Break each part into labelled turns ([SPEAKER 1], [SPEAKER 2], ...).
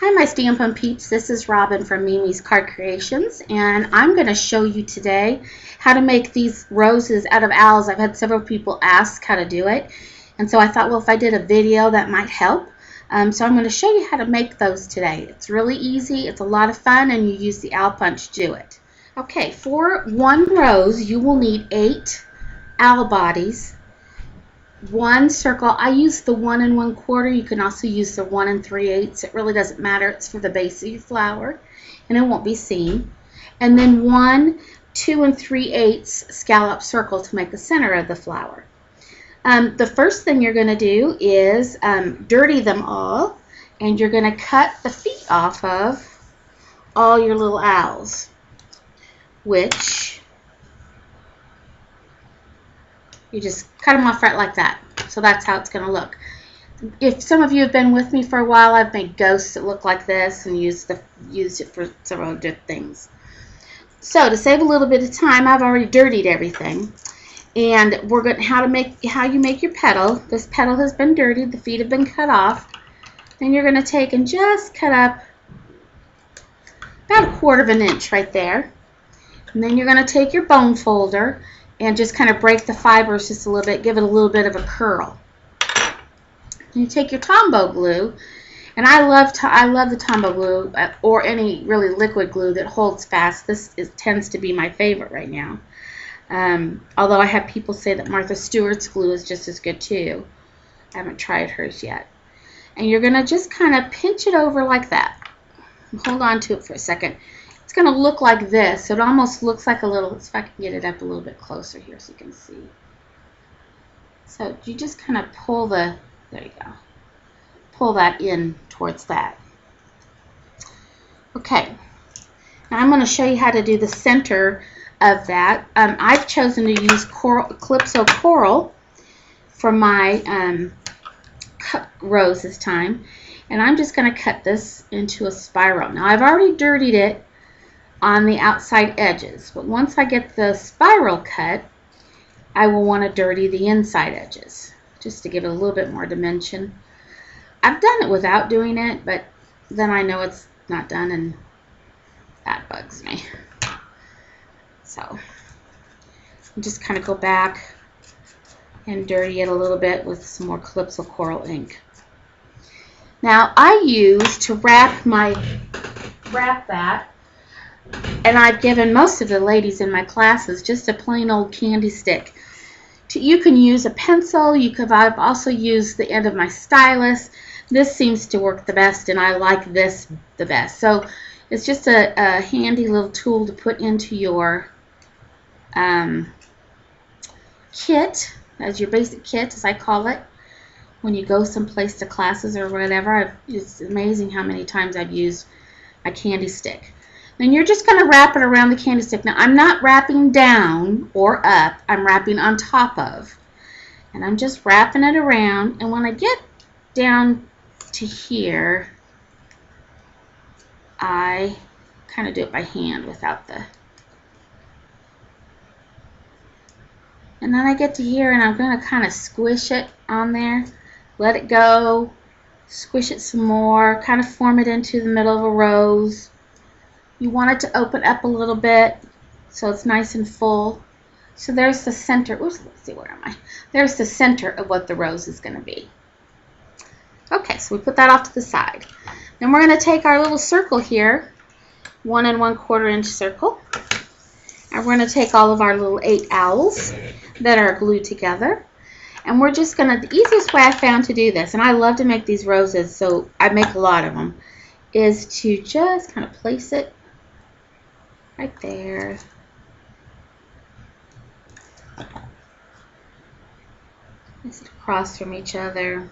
[SPEAKER 1] Hi my Stampin' Peeps, this is Robyn from Mimi's Card Creations, and I'm going to show you today how to make these roses out of owls. I've had several people ask how to do it, and so I thought, well, if I did a video that might help. So I'm going to show you how to make those today. It's really easy, it's a lot of fun, and you use the owl punch to do it. Okay, for one rose you will need 8 owl bodies, 1 circle. I use the 1 1/4. You can also use the 1 3/8. It really doesn't matter. It's for the base of your flower, and it won't be seen. And then 1 2 3/8 scallop circle to make the center of the flower. The first thing you're going to do is dirty them all, and you're going to cut the feet off of all your little owls, which you just cut them off right like that. So that's how it's going to look. If some of you have been with me for a while, I've made ghosts that look like this and used it for several different things. So to save a little bit of time, I've already dirtied everything. And we're going to how you make your petal. This petal has been dirtied, the feet have been cut off. Then you're going to take and just cut up about 1/4 inch right there. And then you're going to take your bone folder and just kind of break the fibers just a little bit, give it a little bit of a curl. And you take your Tombow glue, and I love the Tombow glue or any really liquid glue that holds fast. This tends to be my favorite right now. Although I have people say that Martha Stewart's glue is just as good too. I haven't tried hers yet. And you're going to just kind of pinch it over like that. Hold on to it for a second. It's going to look like this. It almost looks like a little, if I can get it up a little bit closer here so you can see. So you just kind of pull there you go. Pull that in towards that. Okay. Now I'm going to show you how to do the center of that. I've chosen to use Calypso Coral for my rose this time. And I'm just going to cut this into a spiral. Now I've already dirtied it on the outside edges, but once I get the spiral cut, I will want to dirty the inside edges just to give it a little bit more dimension. I've done it without doing it, but then I know it's not done, and that bugs me. So I'll just kind of go back and dirty it a little bit with some more Calypso Coral ink. Now I use to wrap that, and I've given most of the ladies in my classes just a plain old candy stick. You can use a pencil. I've also used the end of my stylus. This seems to work the best, and I like this the best. So it's just a handy little tool to put into your kit, as your basic kit, as I call it, when you go someplace to classes or whatever. It's amazing how many times I've used a candy stick. Then you're just going to wrap it around the candy stick. Now I'm not wrapping down or up, I'm wrapping on top of. And I'm just wrapping it around, and when I get down to here, I kind of do it by hand without the... And then I get to here, and I'm going to kind of squish it on there, let it go, squish it some more, kind of form it into the middle of a rose. You want it to open up a little bit so it's nice and full. So there's the center. Oops, let's see, where am I? There's the center of what the rose is going to be. Okay, so we put that off to the side. Then we're going to take our little circle here, 1 1/4 inch circle, and we're going to take all of our little 8 owls that are glued together. And we're just going to, the easiest way I found to do this, and I love to make these roses, so I make a lot of them, is to just kind of place it right there. Place it across from each other.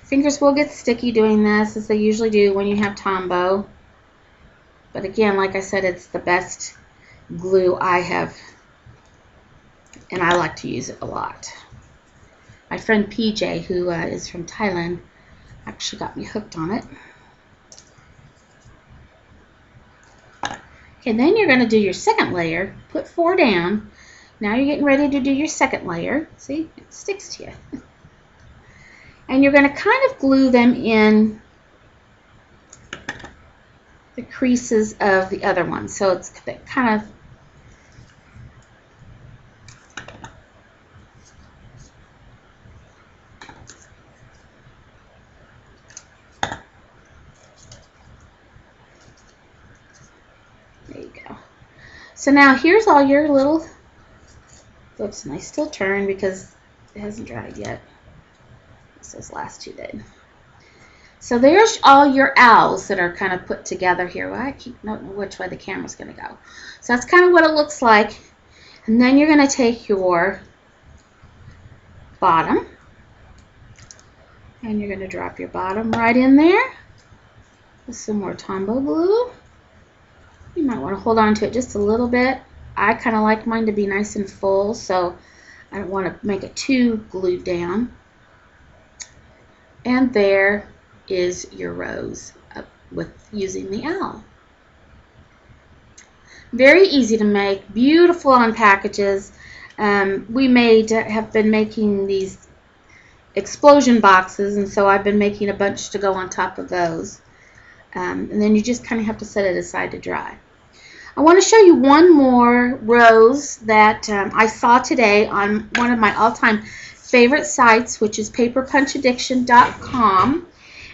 [SPEAKER 1] Fingers will get sticky doing this, as they usually do when you have Tombow. But again, like I said, it's the best glue I have, and I like to use it a lot. My friend PJ, who is from Thailand, actually got me hooked on it. Okay, then you're going to do your second layer. Put 4 down. Now you're getting ready to do your second layer. See, it sticks to you. And you're going to kind of glue them in the creases of the other one. So it's kind of there you go. So now here's all your little, oops, and I still turn because it hasn't dried yet. Those last two did. So there's all your owls that are kind of put together here. Well, I keep not knowing which way the camera's going to go. So that's kind of what it looks like. And then you're going to take your bottom and you're going to drop your bottom right in there with some more Tombow glue. You might want to hold on to it just a little bit. I kind of like mine to be nice and full, so I don't want to make it too glued down. And there is your rose with using the owl. Very easy to make, beautiful on packages. We have been making these explosion boxes, and so I've been making a bunch to go on top of those. And then you just kind of have to set it aside to dry. I want to show you one more rose that I saw today on one of my all-time favorite sites, which is paperpunchaddiction.com,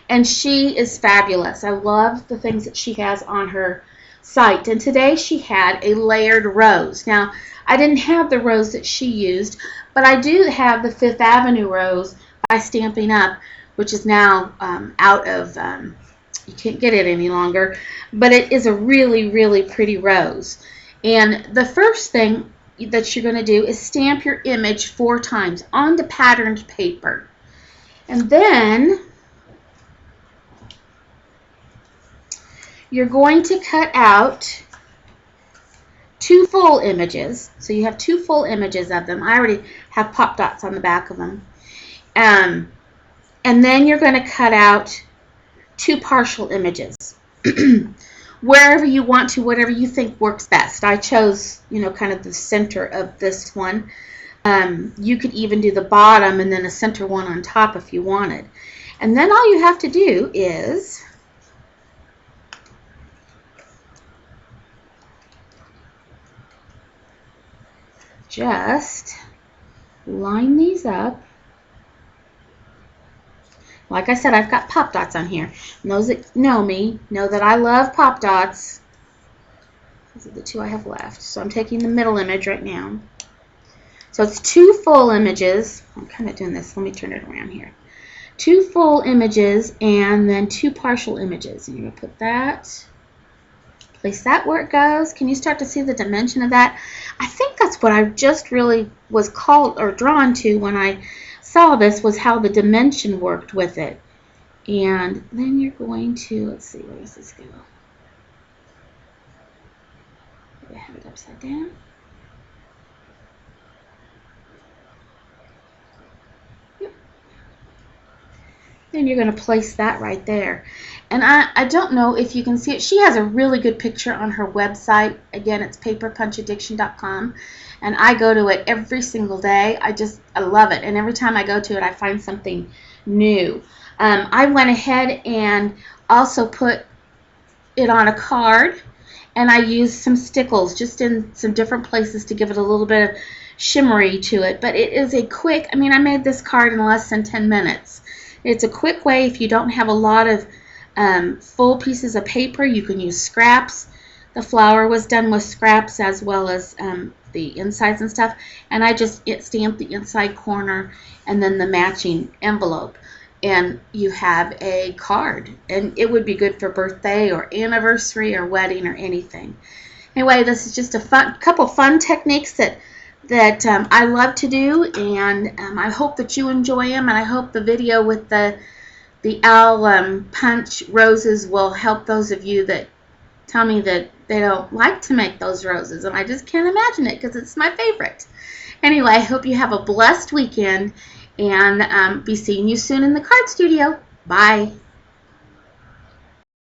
[SPEAKER 1] and she is fabulous. I love the things that she has on her site, and today she had a layered rose. Now, I didn't have the rose that she used, but I do have the Fifth Avenue rose by Stampin' Up, which is now out of, you can't get it any longer, but it is a really, really pretty rose. And the first thing that you're going to do is stamp your image 4 times onto patterned paper. And then you're going to cut out 2 full images. So you have 2 full images of them. I already have pop dots on the back of them. And then you're going to cut out 2 partial images. Wherever you want to, whatever you think works best. I chose, kind of the center of this one. You could even do the bottom and then a center one on top if you wanted. And then all you have to do is just line these up. Like I said, I've got pop dots on here. And those that know me know that I love pop dots. These are the 2 I have left. So I'm taking the middle image right now. So it's 2 full images. I'm kind of doing this. Let me turn it around here. 2 full images and then 2 partial images. And you're going to put that, place that where it goes. Can you start to see the dimension of that? I think that's what I just really was called or drawn to when I saw this, was how the dimension worked with it. And then you're going to, let's see, where does this go? Maybe I have it upside down. Yep. Then you're going to place that right there. And I don't know if you can see it. She has a really good picture on her website. Again, it's paperpunchaddiction.com. And I go to it every single day. I love it. And every time I go to it, I find something new. I went ahead and also put it on a card. And I used some stickles just in some different places to give it a little bit of shimmery to it. But it is a quick, I made this card in less than 10 minutes. It's a quick way if you don't have a lot of full pieces of paper. You can use scraps. The flower was done with scraps as well as the insides and stuff, and I just stamped the inside corner and then the matching envelope, and you have a card, and it would be good for birthday or anniversary or wedding or anything. Anyway, this is just a couple fun techniques that I love to do, and I hope that you enjoy them, and I hope the video with the owl punch roses will help those of you that tell me that they don't like to make those roses, and I just can't imagine it because it's my favorite. Anyway, I hope you have a blessed weekend, and be seeing you soon in the card studio. Bye.